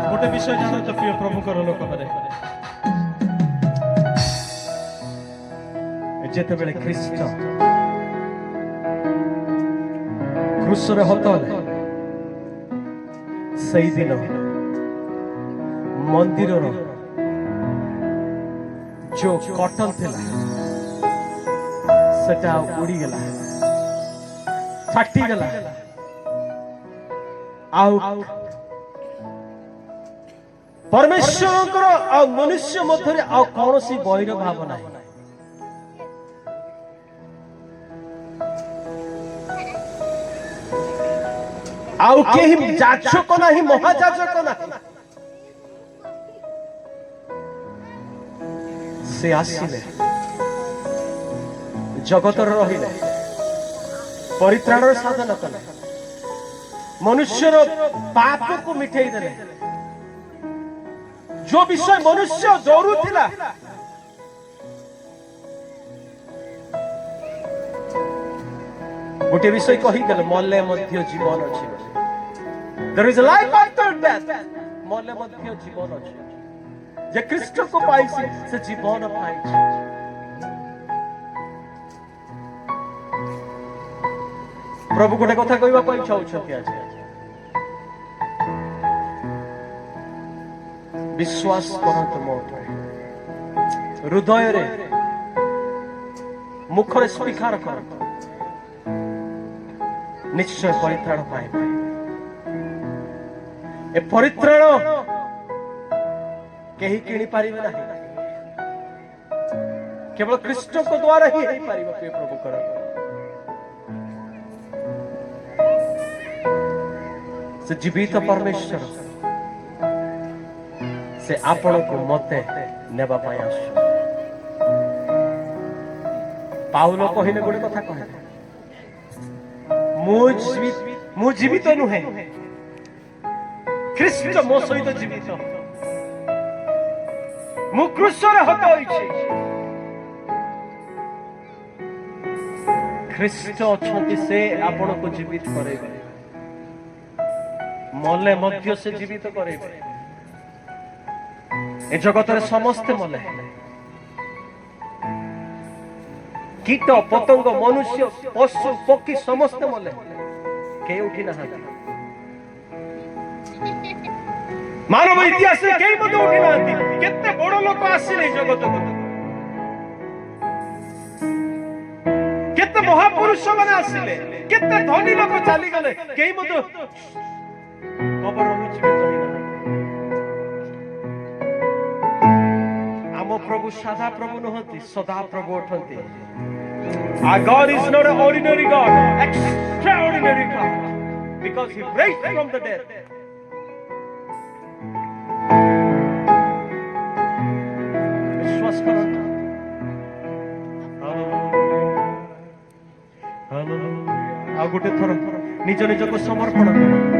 गोटे विषय जानो तो प्रिय प्रभुकर लोक मैंने जेते बेले ख्रीष्ट क्रूसरे हतले सही दिन मंदिर जो कटन थिला सेटा उड़ी गला फाटी गला आउ परमेश्वर आ मनुष्य मध्य आ कौन सी बैर भाव ना आउ केही जाचक नाही महाजाचक नाही से आसिले जगतर रहिले परित्राणर साधन कले मनुष्यर पाप को मिठाई देले जो विषय मनुष्य डरू थिला गोटे विषय कही गले मले मध्य जीवन अछि there is a life after death मले मध्य जीवन अछि जे ख्रीष्ट को पाइछि से जीवन पाइछि प्रभु गोटे कथा कहबा पाइ चाहउछथि आज विश्वास करत मोठे हृदय रे मुख रे स्वीकार करत निश्चय परित्राण पाइबे ए परित्राण केही किणी पारिबे नाही केवल कृष्ण को द्वारा ही हेई पारिबो प्रिय प्रभु कर से जीवित परमेश्वर से आपण को मते नेबा पाई आसु पाउलो कहिने गोटे कथा कहले मु जीवित नुहे ख्रीष्ट मो सहित जीवित मु क्रूसरे हत होइछि ख्रीष्ट अछंती से आपण को जीवित करेबे मले मध्य से जीवित करेबे ए जगत रे समस्त मले कीट पतंग मनुष्य पशु पक्षी समस्त मले के उठी ना मानव इतिहास रे के मत उठी ना केते बड़ लोक आसिले जगत को केते महापुरुष माने आसिले केते धनी लोक चाली गले के मत कबर जीवित होइना आम प्रभु साधा प्रभु नहंती सदा प्रभु उठंती Our God is not an ordinary God, extraordinary God, because He raised from the dead. विश्वास करो हालेलुया आ गोटे थर निज निज को समर्पण करो